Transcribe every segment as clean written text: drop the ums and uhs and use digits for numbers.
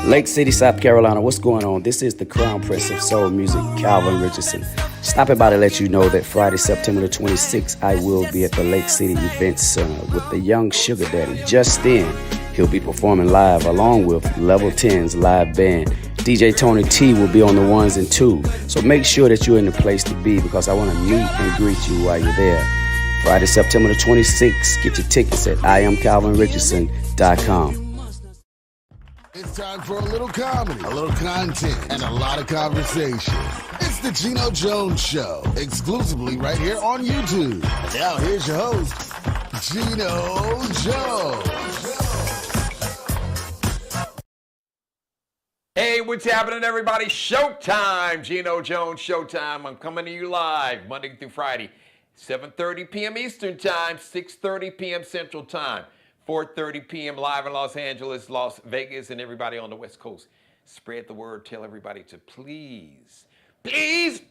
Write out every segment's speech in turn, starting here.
Lake City, South Carolina, what's going on? This is the Crown Prince of Soul Music, Calvin Richardson. Stopping by to let you know that Friday, September the 26th, I will be at the Lake City Event Center with the young Sugar Daddy. Just then, he'll be performing live along with Level 10's live band. DJ Tony T will be on the ones and twos. So make sure that you're in the place to be because I want to meet and greet you while you're there. Friday, September the 26th. Get your tickets at IamCalvinRichardson.com. It's time for a little comedy, a little content, and a lot of conversation. It's the Geno Jones Show, exclusively right here on YouTube. And now here's your host, Geno Jones. Hey, what's happening, everybody? Showtime, Geno Jones Showtime. I'm coming to you live Monday through Friday, 7:30 p.m. Eastern Time, 6:30 p.m. Central Time. 4:30 p.m. live in Los Angeles, Las Vegas, and everybody on the West Coast. Spread the word. Tell everybody to please, because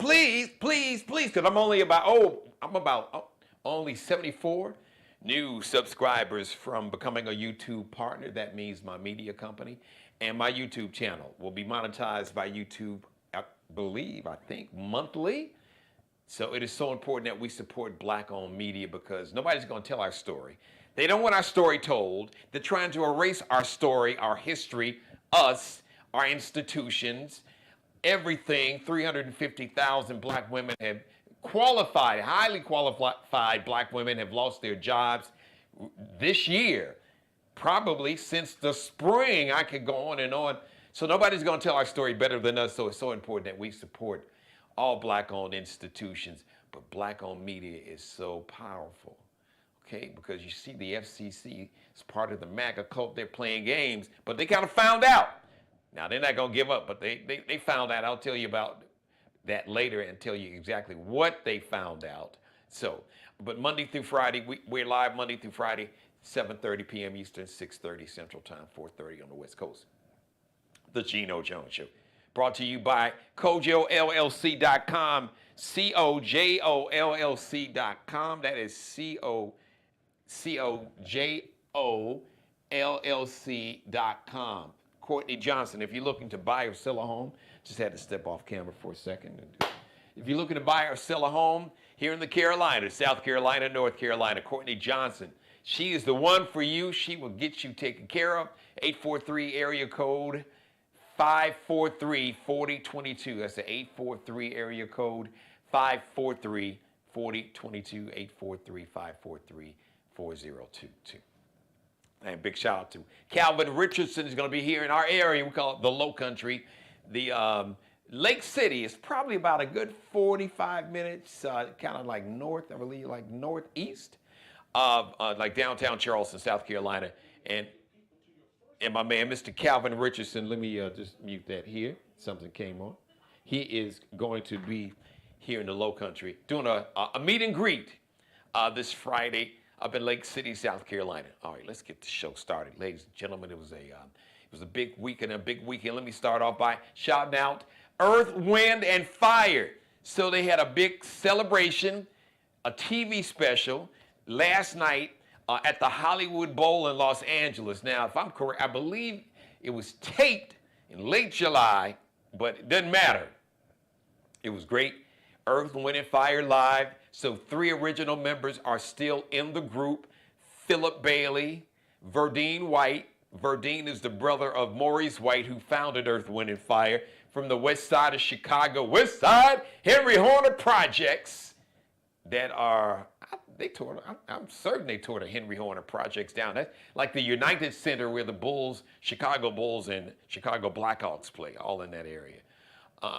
I'm about only 74 new subscribers from becoming a YouTube partner. That means my media company and my YouTube channel will be monetized by YouTube, I think, monthly. So it is so important that we support Black-owned media because nobody's going to tell our story. They don't want our story told. They're trying to erase our story, our history, us, our institutions, everything. 350,000 Black women have qualified, highly qualified Black women have lost their jobs this year. Probably since the spring. I could go on and on. So nobody's going to tell our story better than us. So it's so important that we support all Black-owned institutions. But Black-owned media is so powerful. Okay, because you see the FCC is part of the MAGA cult. They're playing games, but they kind of found out. Now, they're not going to give up, but they found out. I'll tell you about that later and tell you exactly what they found out. So, but Monday through Friday, we're live Monday through Friday, 7:30 p.m. Eastern, 6:30 Central Time, 4:30 on the West Coast. The Geno Jones Show. Brought to you by CojoLLC.com, CojoLLC.com. That is CojoLLC.com. Courtney Johnson, if you're looking to buy or sell a home, just had to step off camera for a second. If you're looking to buy or sell a home here in the Carolinas, South Carolina, North Carolina, Courtney Johnson, she is the one for you. She will get you taken care of. 843 area code 543-4022. That's the 843 area code 543-4022, 843-543-4022. And big shout out to Calvin Richardson is going to be here in our area. We call it the Low Country. The Lake City is probably about a good 45 minutes, kind of like north, I believe, like northeast of like downtown Charleston, South Carolina. And my man, Mr. Calvin Richardson, let me just mute that here. Something came on. He is going to be here in the Low Country doing a meet and greet this Friday up in Lake City, South Carolina. All right, let's get the show started, ladies and gentlemen. It was a big weekend, Let me start off by shouting out Earth, Wind, and Fire. So they had a big celebration, a TV special last night at the Hollywood Bowl in Los Angeles. Now, if I'm correct, I believe it was taped in late July, but it doesn't matter. It was great. Earth, Wind, and Fire live. So 3 original members are still in the group. Philip Bailey, Verdine White. Verdine is the brother of Maurice White, who founded Earth, Wind, and Fire from the west side of Chicago. West side, Henry Horner projects that are, I'm certain they tore the Henry Horner projects down. That's like the United Center where the Bulls, Chicago Bulls, and Chicago Blackhawks play, all in that area.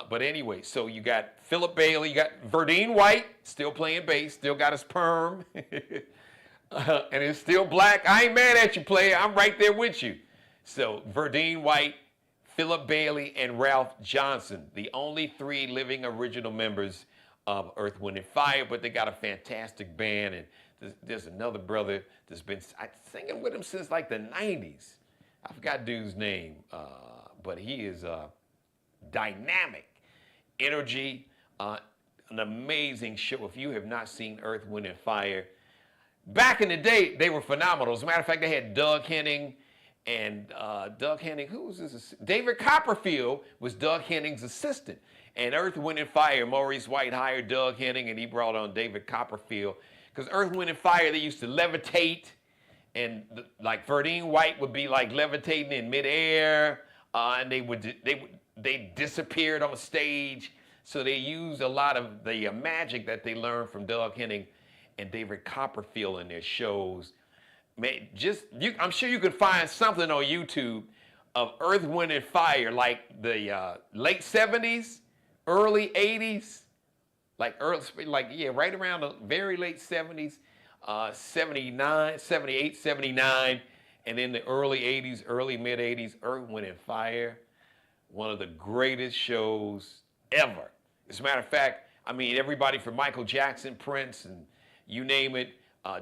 But anyway, so you got Philip Bailey, you got Verdine White, still playing bass, still got his perm, and it's still black. I ain't mad at you, player. I'm right there with you. So Verdine White, Philip Bailey, and Ralph Johnson, the only 3 living original members of Earth, Wind, and Fire, but they got a fantastic band, and there's another brother that's been singing with him since like the 90s. I forgot dude's name, but he is dynamic, energy, an amazing show. If you have not seen Earth, Wind, and Fire, back in the day, they were phenomenal. As a matter of fact, they had Doug Henning And Doug Henning, who was this? David Copperfield was Doug Henning's assistant. And Earth, Wind, and Fire, Maurice White hired Doug Henning, and he brought on David Copperfield. Because Earth, Wind, and Fire, they used to levitate, and like Verdine White would be like levitating in midair, and they disappeared on stage. So they used a lot of the magic that they learned from Doug Henning and David Copperfield in their shows. Man, I'm sure you could find something on YouTube of Earth, Wind, and Fire, like the late 70s, early 80s, right around the very late 70s, 79, 78, 79, and then the early 80s, early mid 80s, Earth, Wind, and Fire, one of the greatest shows ever. As a matter of fact, I mean, everybody from Michael Jackson, Prince, and you name it,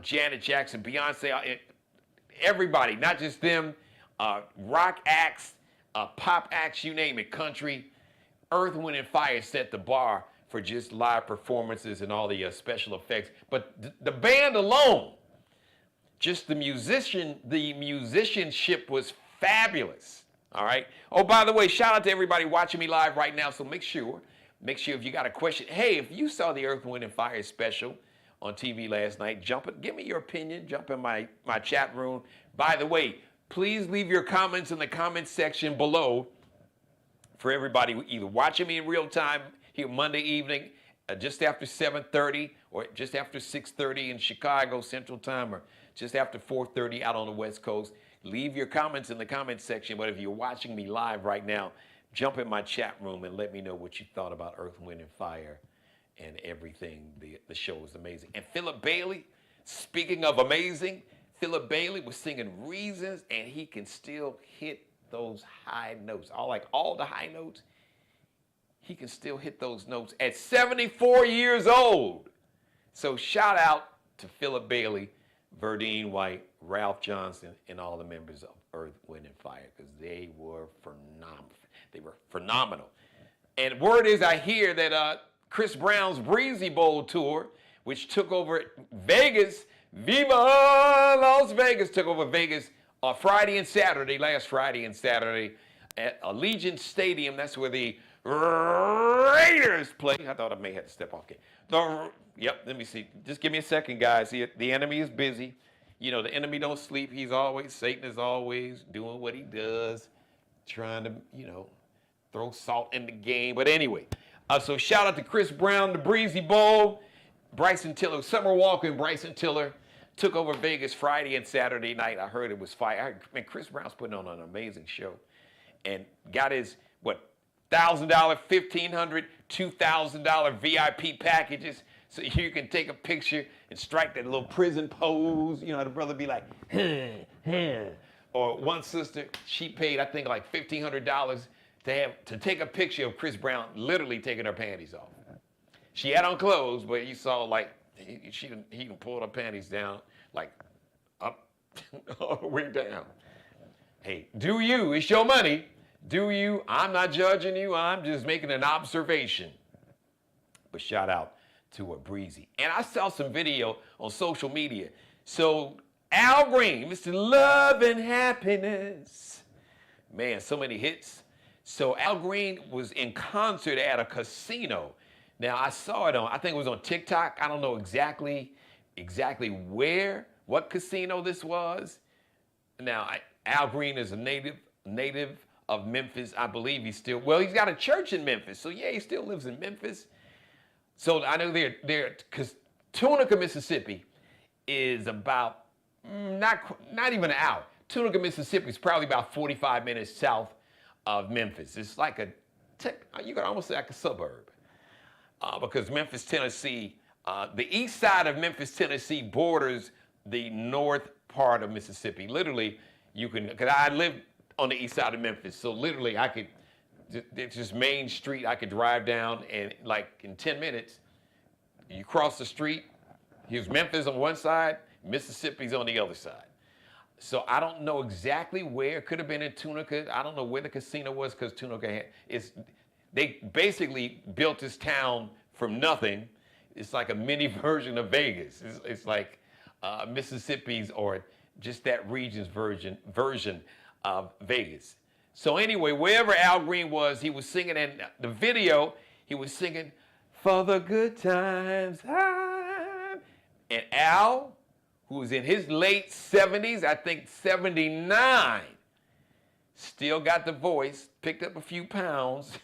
Janet Jackson, Beyonce, everybody, not just them, rock acts, pop acts, you name it, country. Earth, Wind, and Fire set the bar for just live performances and all the special effects. But the band alone, just the musicianship was fabulous. All right. Oh, by the way, shout out to everybody watching me live right now. So make sure if you got a question. Hey, if you saw the Earth, Wind, and Fire special on TV last night, give me your opinion. Jump in my chat room. By the way, please leave your comments in the comment section below for everybody either watching me in real time here Monday evening, just after 7:30, or just after 6:30 in Chicago Central Time, or just after 4:30 out on the West Coast. Leave your comments in the comment section. But if you're watching me live right now, jump in my chat room and let me know what you thought about Earth, Wind, and Fire and everything. The show was amazing. And Philip Bailey, speaking of amazing, Philip Bailey was singing Reasons, and he can still hit those high notes. All the high notes, he can still hit those notes at 74 years old. So shout out to Philip Bailey, Verdine White, Ralph Johnson, and all the members of Earth, Wind, and Fire, because they were phenomenal. And word is, I hear that Chris Brown's Breezy Bowl tour, which took over Vegas, Viva Las Vegas, took over Vegas on Friday and Saturday, last Friday and Saturday, at Allegiant Stadium. That's where the Raiders play. I thought I may have to step off. Let me see. Just give me a second, guys. The enemy is busy. You know, the enemy don't sleep. Satan is always doing what he does, trying to, throw salt in the game. But anyway, so shout out to Chris Brown, the Breezy Bowl, Bryson Tiller, Summer Walker and Bryson Tiller took over Vegas Friday and Saturday night. I heard it was fire. Chris Brown's putting on an amazing show, and got his $1,000, $1,500, $2,000 VIP packages, so you can take a picture and strike that little prison pose. The brother be like, or one sister, she paid, I think, like $1,500 to take a picture of Chris Brown literally taking her panties off. She had on clothes, but you saw he can pull her panties down, like up, all the way down. Hey, do you? It's your money. Do you? I'm not judging you. I'm just making an observation. But shout out to a Breezy. And I saw some video on social media. So Al Green, Mr. Love and Happiness. Man, so many hits. So Al Green was in concert at a casino. Now, I saw it I think it was on TikTok. I don't know exactly what casino this was. Now, Al Green is a native of Memphis. I believe he's got a church in Memphis. So yeah, he still lives in Memphis. So I know because Tunica, Mississippi is about, not even an hour. Tunica, Mississippi is probably about 45 minutes south of Memphis. It's like you could almost say like a suburb. Because Memphis, Tennessee, the east side of Memphis, Tennessee borders the north part of Mississippi. Literally, because I live on the east side of Memphis, so literally it's just main street. I could drive down and in 10 minutes, you cross the street. Here's Memphis on one side, Mississippi's on the other side. So I don't know exactly where. It could have been in Tunica. I don't know where the casino was, because Tunica they basically built this town from nothing. It's like a mini version of Vegas. It's like Mississippi's, or just that region's version Vegas. So anyway, wherever Al Green was, he was singing, and the video, he was singing, "For the good times." And Al, who was in his late 70s, I think 79, still got the voice, picked up a few pounds.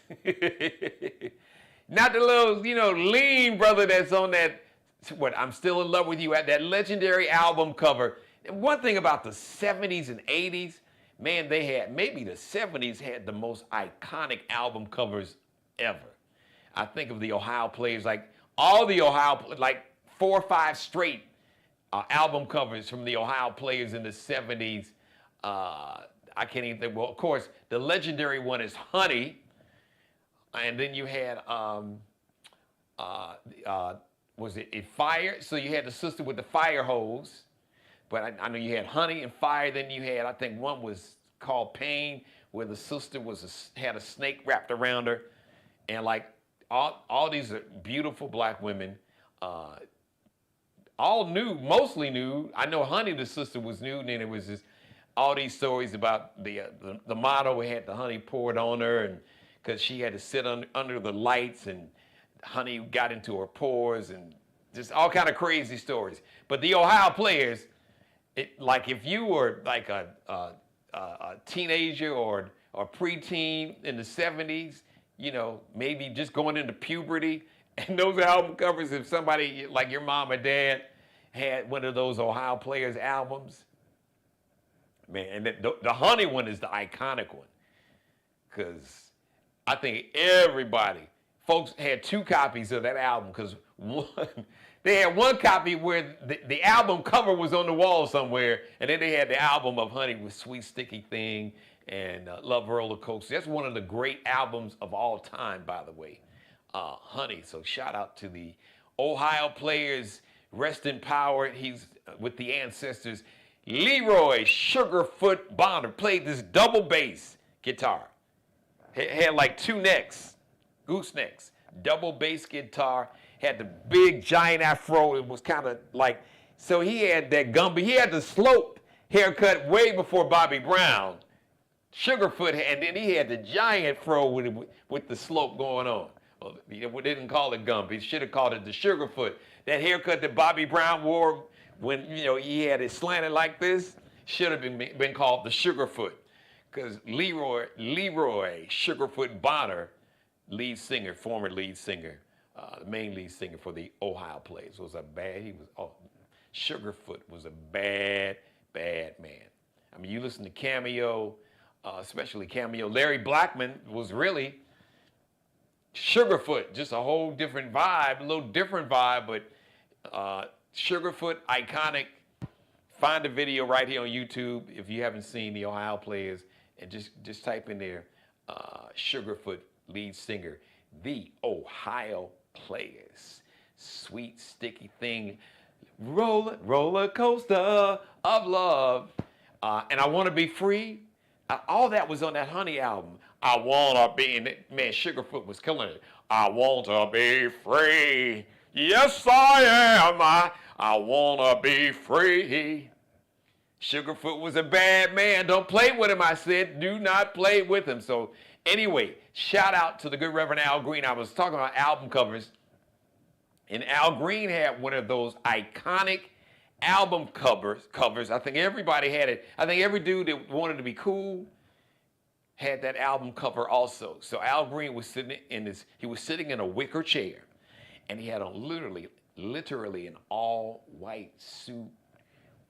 Not the little, lean brother that's on that, I'm Still in Love with You, at that legendary album cover. And one thing about the 70s and 80s, man, maybe the 70s had the most iconic album covers ever. I think of the Ohio Players, like all the like 4 or 5 straight album covers from the Ohio Players in the 70s. I can't even think. Well, of course, the legendary one is Honey. And then you had, was it Fire? So you had the sister with the fire hose. But I know you had Honey and Fire. Then you had, I think one was called Pain, where the sister had a snake wrapped around her. And like all these are beautiful black women, all nude, mostly nude. I know Honey, the sister, was nude, and then it was just all these stories about the model had the honey poured on her, and because she had to sit under the lights, and honey got into her pores, and just all kind of crazy stories. But the Ohio Players, like if you were like a teenager or preteen in the 70s, maybe just going into puberty, and those album covers, if somebody like your mom or dad had one of those Ohio Players albums, man, and the Honey one is the iconic one, because I think folks had 2 copies of that album, because they had one copy where the album cover was on the wall somewhere, and then they had the album of Honey with Sweet Sticky Thing and Love Roller Coaster. That's one of the great albums of all time, by the way, Honey. So shout out to the Ohio Players. Rest in power. He's with the ancestors. Leroy Sugarfoot Bonner played this double bass guitar. Had like 2 necks, goosenecks, double bass guitar, had the big giant afro. It was kind of like, so he had that Gumby. He had the sloped haircut way before Bobby Brown. Sugarfoot, and then he had the giant fro with the slope going on. Well, we didn't call it Gumby. He should have called it the Sugarfoot. That haircut that Bobby Brown wore when he had it slanted like this should have been called the Sugarfoot, because Leroy Sugarfoot Bonner, former lead singer, the main lead singer for the Ohio Players, Sugarfoot was a bad man. I mean, you listen to Cameo, especially Cameo. Larry Blackmon was really Sugarfoot, just a whole different vibe, a little different vibe, but Sugarfoot, iconic. Find the video right here on YouTube if you haven't seen the Ohio Players, and just type in there, Sugarfoot lead singer, the Ohio Players. Sweet Sticky Thing, roller coaster of love, and I Want to Be Free. All that was on that Honey album. I wanna be, and man, Sugarfoot was killing it. I want to be free. Yes, I am. I wanna be free. Sugarfoot was a bad man. Don't play with him, I said. Do not play with him. So anyway, shout out to the good Reverend Al Green. I was talking about album covers, and Al Green had one of those iconic album covers. I think everybody had it. I think every dude that wanted to be cool had that album cover also. So Al Green was sitting in a wicker chair, and he had on literally an all white suit,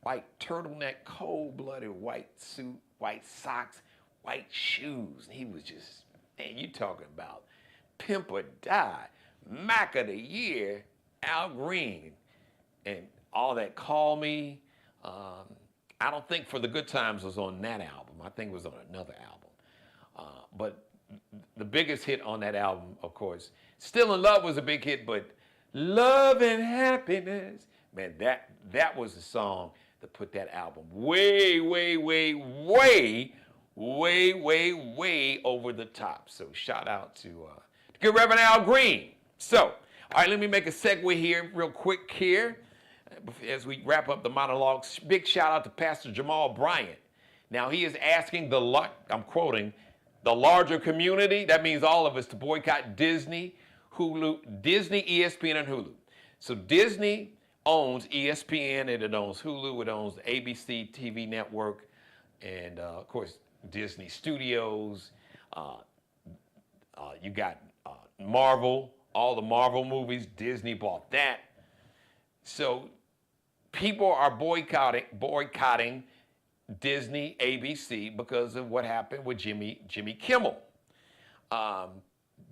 white turtleneck, cold-blooded white suit, white socks, white shoes. And he was just, man, you talking about pimp or die, Mac of the Year, Al Green, and all that Call Me. I don't think For the Good Times was on that album. I think it was on another album. But the biggest hit on that album, of course, Still in Love was a big hit, but Love and Happiness, man, that was the song that put that album way over the top. So shout out to good Reverend Al Green. So, all right, let me make a segue here real quick here as we wrap up the monologue. Big shout out to Pastor Jamal Bryant. Now he is asking I'm quoting, the larger community, that means all of us, to boycott Disney, Hulu, Disney, ESPN, and Hulu. So Disney owns ESPN, and it owns Hulu, it owns the ABC TV network, and of course, Disney Studios. You got Marvel, all the Marvel movies, Disney bought that. So people are boycotting Disney, ABC because of what happened with Jimmy Kimmel.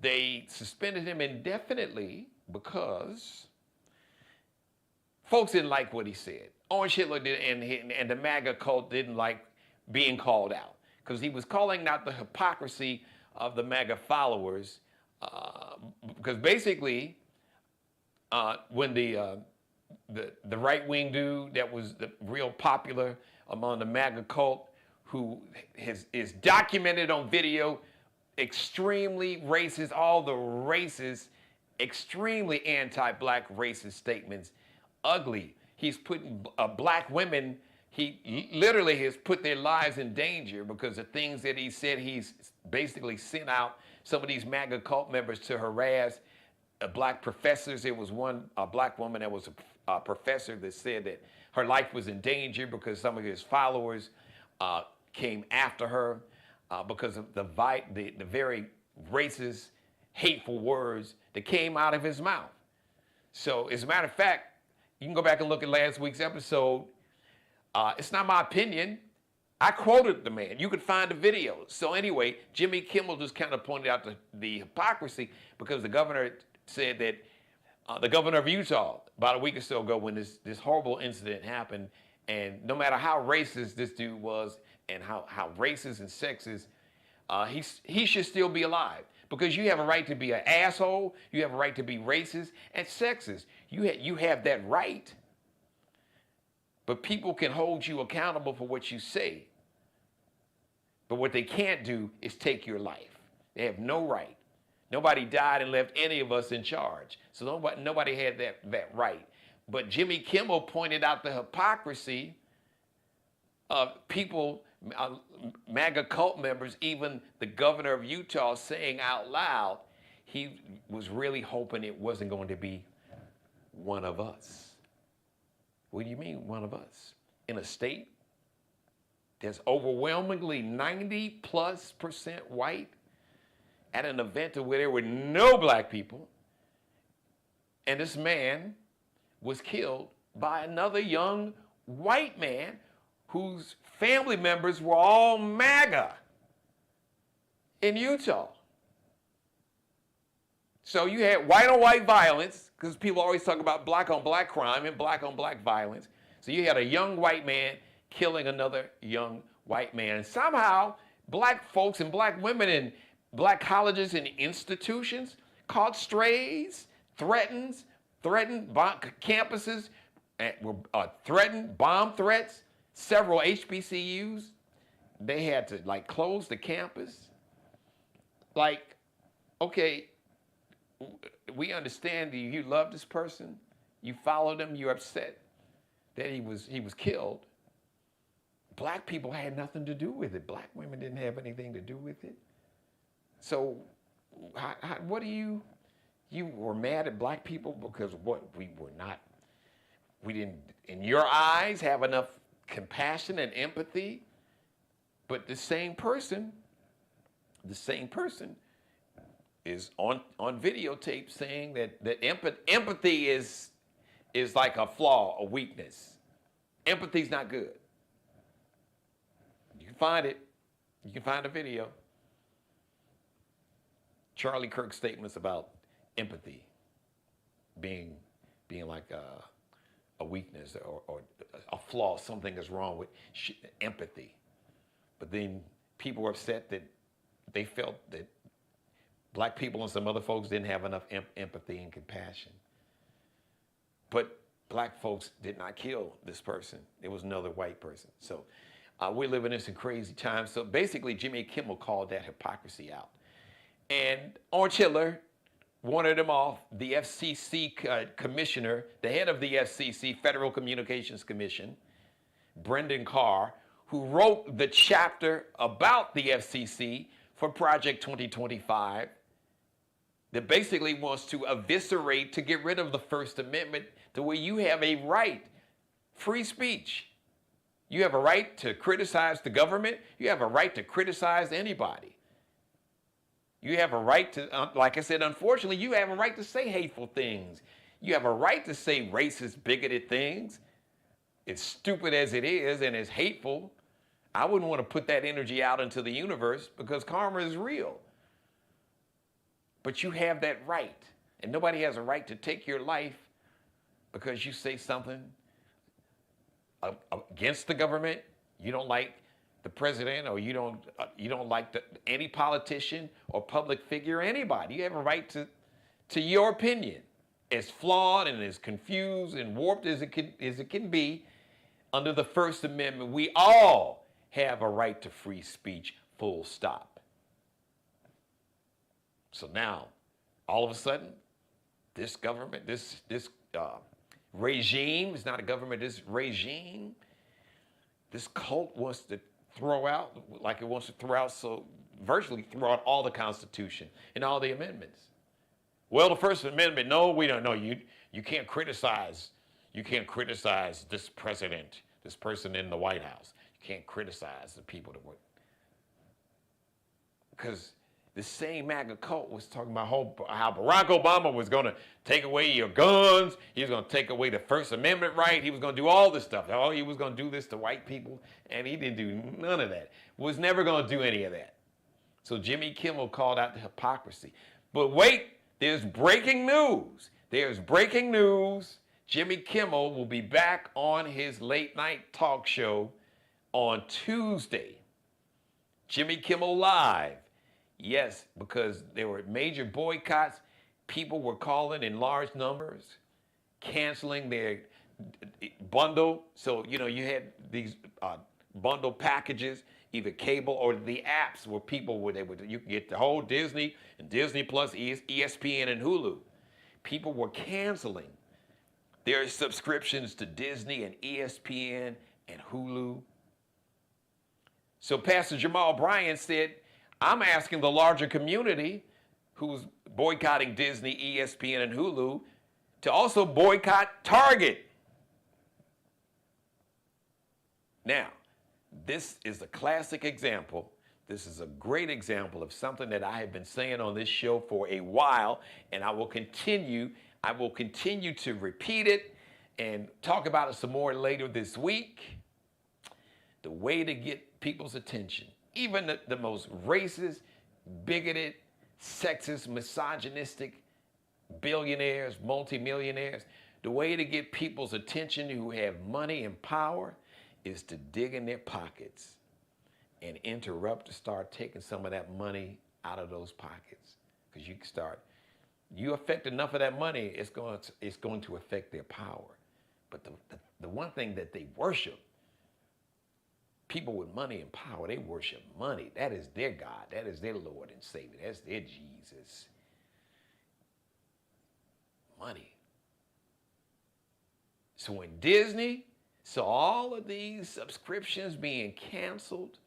They suspended him indefinitely because folks didn't like what he said. Orange Hitler did, and the MAGA cult didn't like being called out because he was calling out the hypocrisy of the MAGA followers. Because basically, when the right-wing dude that was real popular among the MAGA cult, who is documented on video, extremely racist, all the racist, extremely anti-black racist statements, ugly. He's putting black women, he literally has put their lives in danger because the things that he said. He's basically sent out some of these MAGA cult members to harass black professors. There was one black woman that was a professor that said that her life was in danger because some of his followers came after her because of the very racist, hateful words that came out of his mouth. So as a matter of fact, you can go back and look at last week's episode. It's not my opinion. I quoted the man. You could find the video. So anyway, Jimmy Kimmel just kind of pointed out the hypocrisy because the governor said that the governor of Utah, about a week or so ago when this horrible incident happened, and no matter how racist this dude was and how racist and sexist, he should still be alive because you have a right to be an asshole, you have a right to be racist and sexist. You have that right. But people can hold you accountable for what you say. But what they can't do is take your life. They have no right. Nobody died and left any of us in charge. So nobody had that right. But Jimmy Kimmel pointed out the hypocrisy of people, MAGA cult members, even the governor of Utah saying out loud he was really hoping it wasn't going to be one of us. What do you mean, one of us? In a state that's overwhelmingly 90+% white, at an event where there were no black people, and this man was killed by another young white man whose family members were all MAGA in Utah. So you had white-on-white violence, because people always talk about black-on-black crime and black-on-black violence. So you had a young white man killing another young white man. And somehow, black folks and black women in black colleges and institutions caught strays, threatened campuses, were threatened, bomb threats. Several HBCUs, they had to close the campus. Okay, we understand that you love this person, you followed him, you're upset that he was killed. Black people had nothing to do with it. Black women didn't have anything to do with it. So, what do you were mad at black people because we didn't, in your eyes, have enough compassion and empathy? But the same person is on videotape saying that empathy is like a flaw, a weakness. Empathy's not good. You can find it. You can find a video. Charlie Kirk's statements about empathy being like a weakness or a flaw, something is wrong with empathy. But then people were upset that they felt that black people and some other folks didn't have enough empathy and compassion. But black folks did not kill this person. It was another white person. So we're living in some crazy times. So basically, Jimmy Kimmel called that hypocrisy out. And Orange Hitler wanted him off. The FCC commissioner, the head of the FCC, Federal Communications Commission, Brendan Carr, who wrote the chapter about the FCC for Project 2025 that basically wants to eviscerate, to get rid of the First Amendment, to where you have a right, free speech. You have a right to criticize the government. You have a right to criticize anybody. You have a right to, like I said, unfortunately, you have a right to say hateful things. You have a right to say racist, bigoted things. As stupid as it is and as hateful, I wouldn't want to put that energy out into the universe because karma is real. But you have that right. And nobody has a right to take your life because you say something against the government. You don't like the president, or you don't like any politician or public figure or anybody. You have a right to your opinion, as flawed and as confused and warped as it can be. Under the First Amendment, we all have a right to free speech, full stop. So now, all of a sudden, this government, this regime, it's not a government, this regime, this cult wants to throw out, like it wants to throw out, so virtually throw out all the Constitution and all the amendments. Well, the First Amendment, no, we don't know. You can't criticize. You can't criticize this president, this person in the White House. You can't criticize the people that were. Because the same MAGA cult was talking about how Barack Obama was going to take away your guns. He was going to take away the First Amendment right. He was going to do all this stuff. Oh, he was going to do this to white people. And he didn't do none of that. Was never going to do any of that. So Jimmy Kimmel called out the hypocrisy. But wait, there's breaking news. There's breaking news. Jimmy Kimmel will be back on his late night talk show on Tuesday. Jimmy Kimmel Live. Yes, because there were major boycotts. People were calling in large numbers, canceling their bundle. So, you had these bundle packages, either cable or the apps where you could get the whole Disney and Disney Plus, ESPN and Hulu. People were canceling their subscriptions to Disney and ESPN and Hulu. So Pastor Jamal Bryant said, I'm asking the larger community who's boycotting Disney, ESPN, and Hulu to also boycott Target. Now, this is a classic example. This is a great example of something that I have been saying on this show for a while, and I will continue to repeat it and talk about it some more later this week. The way to get people's attention, even the most racist, bigoted, sexist, misogynistic billionaires, multimillionaires, the way to get people's attention who have money and power is to dig in their pockets and interrupt, to start taking some of that money out of those pockets. Because you affect enough of that money, it's going to affect their power. But the one thing that they worship, people with money and power, they worship money. That is their God. That is their Lord and Savior. That's their Jesus. Money. So when Disney saw all of these subscriptions being canceled,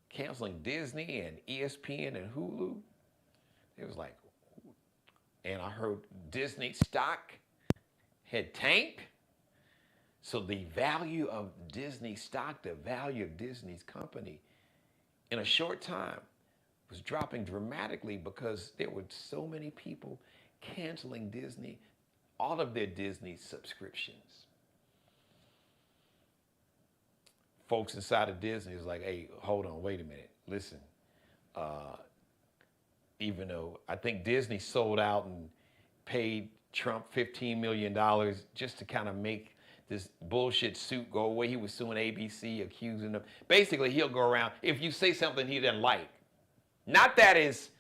canceling Disney and ESPN and Hulu, it was like, and I heard Disney stock had tanked. So the value of Disney stock, the value of Disney's company, in a short time was dropping dramatically because there were so many people canceling Disney, all of their Disney subscriptions. Folks inside of Disney is like, hey, hold on, wait a minute, listen. Even though I think Disney sold out and paid Trump $15 million just to kind of make this bullshit suit go away. He was suing ABC, accusing them. Basically, he'll go around, if you say something he doesn't like, not that it's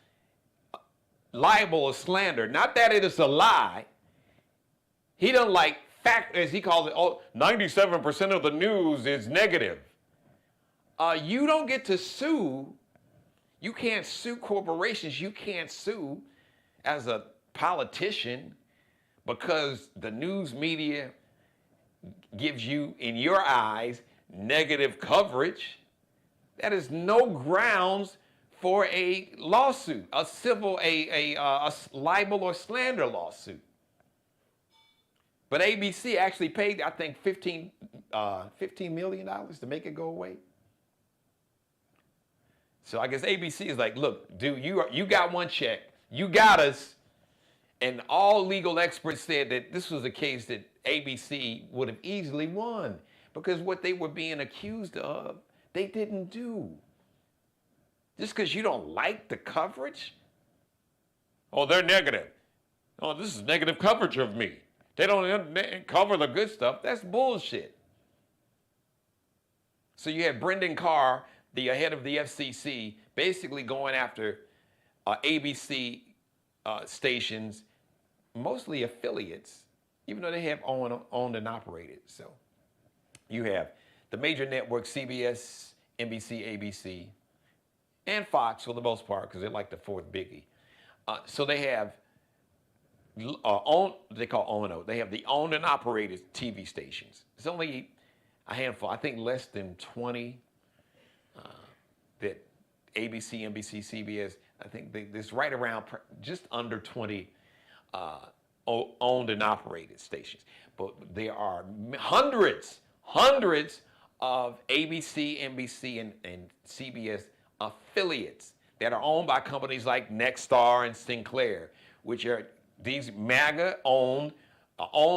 libel or slander, not that it is a lie, he doesn't like fact, as he calls it, 97% of the news is negative. You don't get to sue. You can't sue corporations. You can't sue as a politician because the news media gives you, in your eyes, negative coverage, that is no grounds for a lawsuit, a civil, a libel or slander lawsuit. But ABC actually paid, I think, $15 million to make it go away. So I guess ABC is like, look, dude, you got one check. You got us. And all legal experts said that this was a case that ABC would have easily won because what they were being accused of, they didn't do. Just because you don't like the coverage? Oh, they're negative. Oh, this is negative coverage of me. They don't cover the good stuff. That's bullshit. So you have Brendan Carr, the head of the FCC, basically going after ABC stations, mostly affiliates, even though they have owned and operated. So you have the major networks, CBS, NBC, ABC, and Fox for the most part, because they're like the fourth biggie. So they have they call O&O. They have the owned and operated TV stations. It's only a handful, I think less than 20 that ABC, NBC, CBS, I think there's right around just under 20 owned and operated stations. But there are hundreds of ABC, NBC, and CBS affiliates that are owned by companies like Nexstar and Sinclair, which are these MAGA owned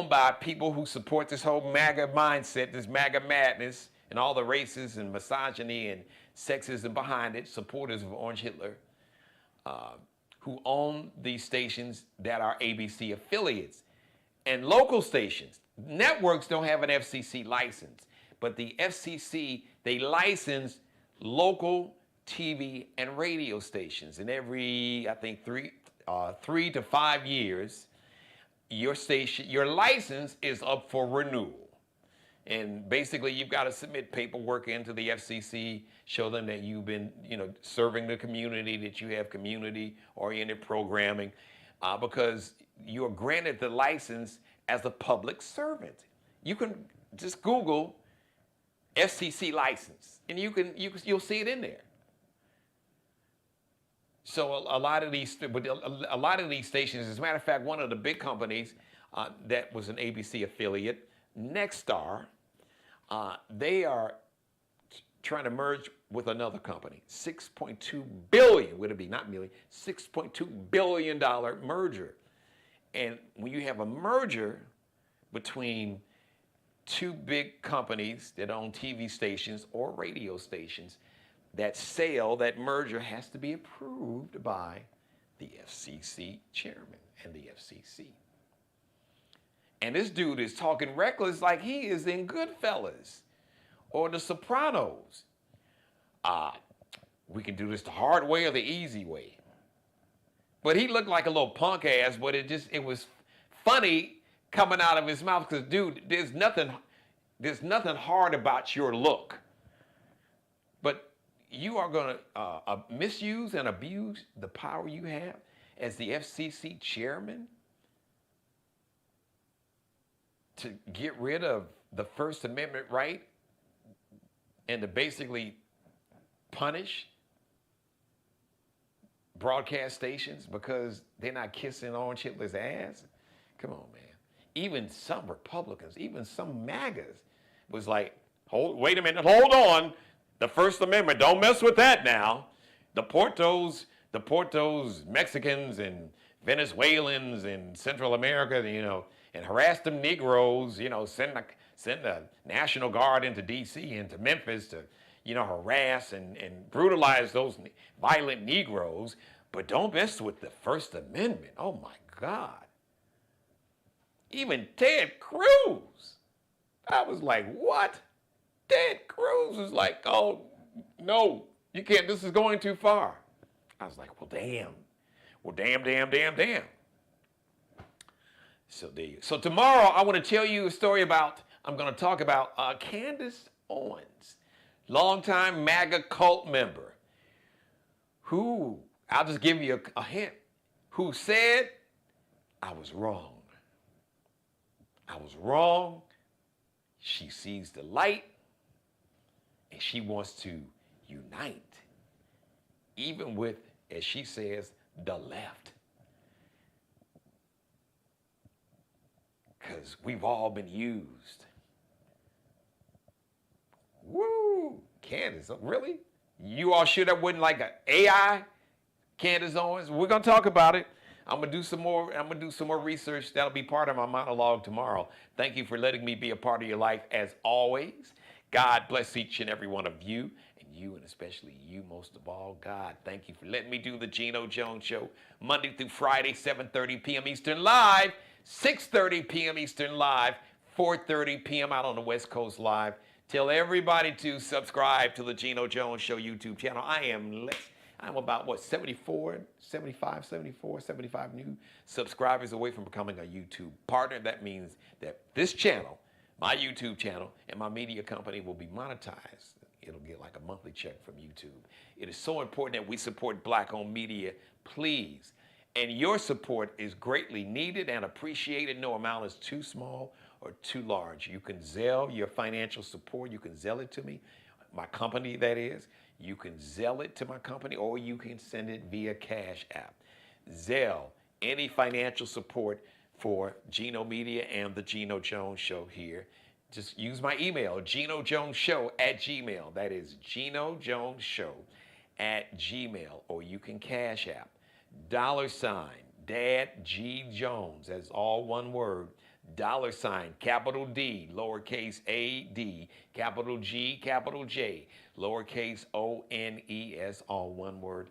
by people who support this whole MAGA mindset, this MAGA madness, and all the racism and misogyny and sexism behind it, supporters of Orange Hitler, who own these stations that are ABC affiliates. And local stations, networks don't have an FCC license, but the FCC, they license local TV and radio stations. And every, I think, 3 to 5 years, your license is up for renewal. And basically, you've got to submit paperwork into the FCC, show them that you've been, serving the community, that you have community-oriented programming, because you are granted the license as a public servant. You can just Google FCC license, and you'll see it in there. So a lot of these stations, as a matter of fact, one of the big companies that was an ABC affiliate, Nexstar, they are trying to merge with another company. $6.2 billion, would it be, not million, $6.2 billion merger. And when you have a merger between two big companies that own TV stations or radio stations, that merger has to be approved by the FCC chairman and the FCC. And this dude is talking reckless like he is in Goodfellas or The Sopranos. We can do this the hard way or the easy way. But he looked like a little punk ass, but it was funny coming out of his mouth because, dude, there's nothing hard about your look. But you are going to misuse and abuse the power you have as the FCC chairman to get rid of the First Amendment right and to basically punish broadcast stations because they're not kissing Orange Hitler's ass? Come on, man. Even some Republicans, even some MAGAs was like, wait a minute, hold on. The First Amendment, don't mess with that now. Deport those Mexicans and Venezuelans in Central America, and harass them Negroes, send the National Guard into D.C., into Memphis to, harass and brutalize those violent Negroes, but don't mess with the First Amendment. Oh my God. Even Ted Cruz. I was like, what? Ted Cruz was like, oh, no, you can't, this is going too far. I was like, well, damn. Well, damn. So there you go. So tomorrow I want to tell you a story I'm going to talk about Candace Owens, longtime MAGA cult member, who, I'll just give you a hint, who said, I was wrong. I was wrong. She sees the light. And she wants to unite, even with, as she says, the left. Because we've all been used. Woo! Candace, really? You all sure that wasn't like an AI? Candace Owens? We're gonna talk about it. I'm gonna do some more research. That'll be part of my monologue tomorrow. Thank you for letting me be a part of your life as always. God bless each and every one of you, and especially you most of all. God, thank you for letting me do the Geno Jones Show Monday through Friday, 7:30 p.m. Eastern live, 6:30 p.m. Eastern live, 4:30 p.m. out on the West Coast live. Tell everybody to subscribe to the Geno Jones Show YouTube channel. I'm about, 75 new subscribers away from becoming a YouTube partner. That means that this channel, my YouTube channel, and my media company will be monetized. It'll get like a monthly check from YouTube. It is so important that we support Black-owned media, please. And your support is greatly needed and appreciated. No amount is too small or too large. You can Zelle your financial support. You can Zelle it to me, my company that is. You can Zelle it to my company, or you can send it via Cash App. Zelle any financial support for Geno Media and the Geno Jones Show here. Just use my email, GenoJonesShow@gmail. That is GenoJonesShow@gmail. Or you can Cash App $ Dad G Jones. That's all one word. $ capital D, lowercase a d, capital G, capital J, lowercase ONES, all one word.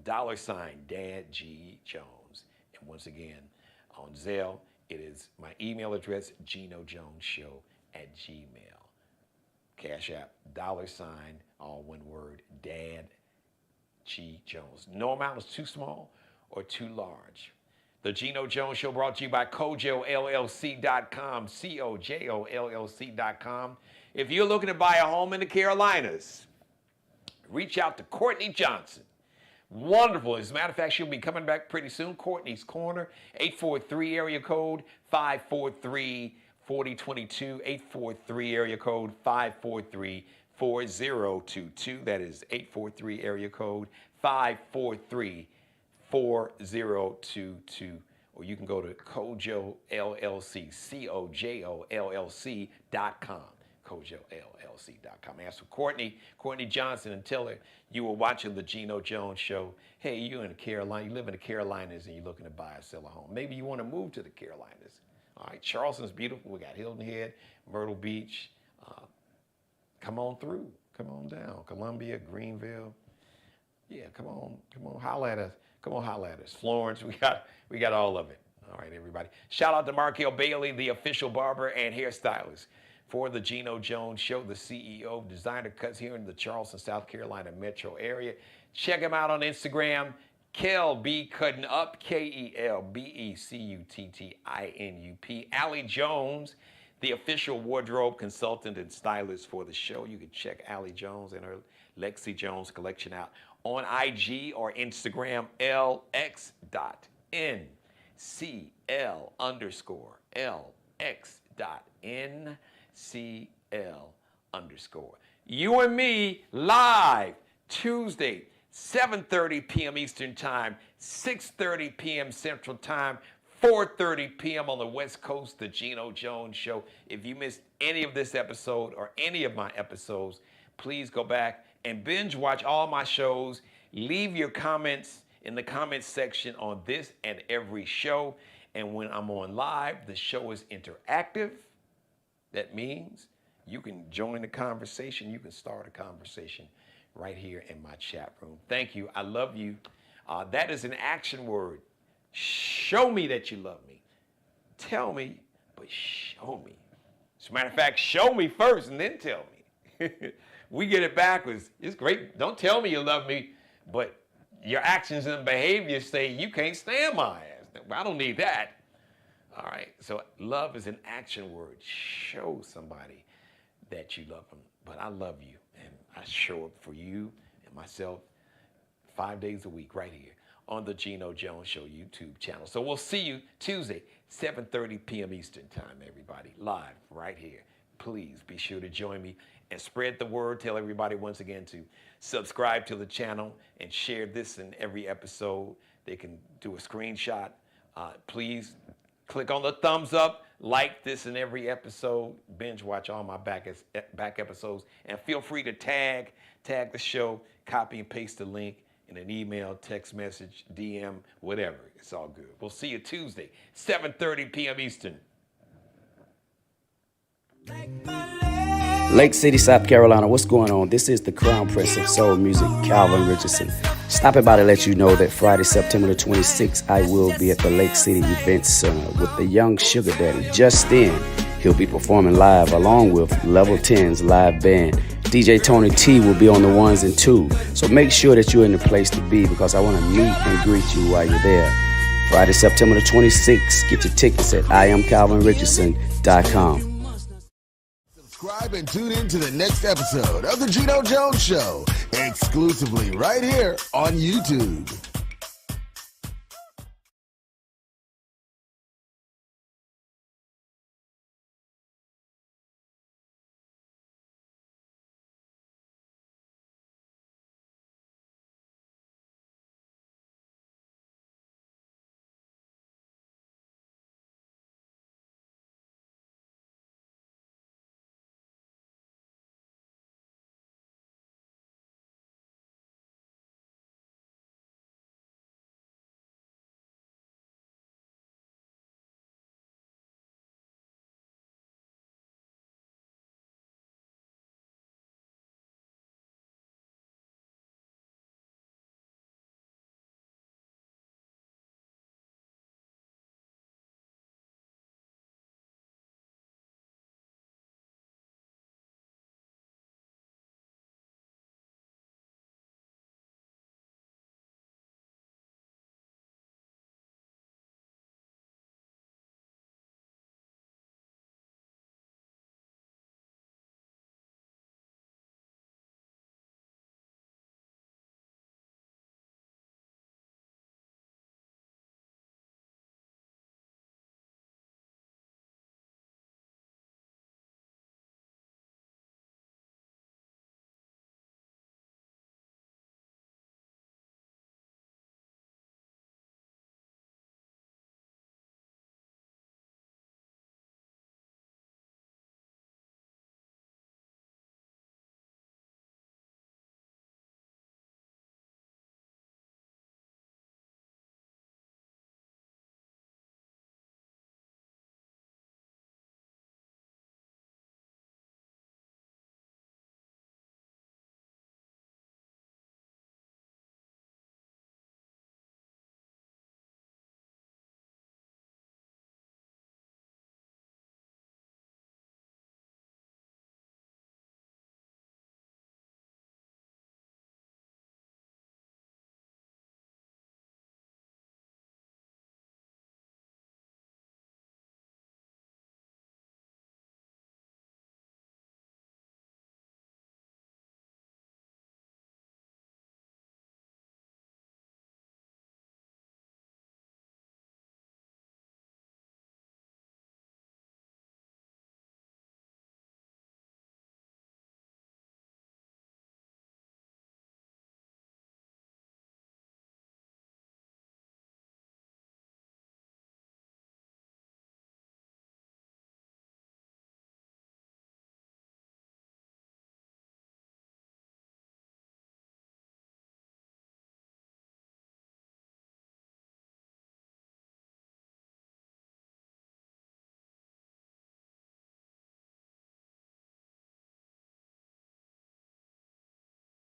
$ Dad G Jones. And once again, on Zelle, it is my email address, GenoJonesShow@gmail. Cash App, $ all one word, Dad G Jones. No amount is too small or too large. The Geno Jones Show brought to you by CojoLLC.com, CojoLLC.com. If you're looking to buy a home in the Carolinas, reach out to Courtney Johnson. Wonderful. As a matter of fact, she'll be coming back pretty soon. Courtney's Corner, 843 area code 543-4022, 843 area code 543-4022. That is 843 area code 543-4022, or you can go to Kojo LLC, COJOLLC.com, KojoLLC.com. Ask for Courtney Johnson, and tell her you were watching the Geno Jones Show. Hey, you're in the Carolinas, you live in the Carolinas, and you're looking to buy or sell a home. Maybe you want to move to the Carolinas. All right, Charleston's beautiful. We got Hilton Head, Myrtle Beach. Come on through, come on down. Columbia, Greenville. Yeah, come on, holler at us. Come on, holler at us. Florence, we got all of it. All right, everybody. Shout out to Markel Bailey, the official barber and hairstylist for the Geno Jones Show, the CEO of Designer Cuts here in the Charleston, South Carolina metro area. Check him out on Instagram, Kel B Cutting Up, KELBECUTTINUP. Allie Jones, the official wardrobe consultant and stylist for the show. You can check Allie Jones and her Lexi Jones collection out on IG or Instagram, LX.NCL_LX.NCL_. You and me live Tuesday, 7:30 p.m. Eastern Time, 6:30 p.m. Central Time, 4:30 p.m. on the West Coast, the Geno Jones Show. If you missed any of this episode or any of my episodes, please go back and binge watch all my shows. Leave your comments in the comments section on this and every show. And when I'm on live, the show is interactive. That means you can join the conversation. You can start a conversation right here in my chat room. Thank you. I love you. That is an action word. Show me that you love me. Tell me, but show me. As a matter of fact, show me first and then tell me. We get it backwards. It's great. Don't tell me you love me, but your actions and behaviors say you can't stand my ass. I don't need that. All right. So love is an action word. Show somebody that you love them. But I love you, and I show up for you and myself 5 days a week right here on the Geno Jones Show YouTube channel. So we'll see you Tuesday, 7:30 p.m. Eastern Time, everybody, live right here. please be sure to join me and spread the word. Tell everybody once again to subscribe to the channel and share this in every episode. They can do a screenshot. Please click on the thumbs up, like this in every episode, binge watch all my back episodes, and feel free to tag the show, copy and paste the link in an email, text message, DM, whatever. It's all good. We'll see you Tuesday, 7:30 p.m. Eastern. Lake City, South Carolina, what's going on? This is the Crown Prince of Soul Music, Calvin Richardson. Stopping by to let you know that Friday, September the 26th, I will be at the Lake City Event Center with the young Sugar Daddy. Just then, he'll be performing live along with Level 10's live band. DJ Tony T will be on the ones and twos. So make sure that you're in the place to be because I want to meet and greet you while you're there. Friday, September the 26th. Get your tickets at IamCalvinRichardson.com. Subscribe and tune in to the next episode of The Geno Jones Show, exclusively right here on YouTube.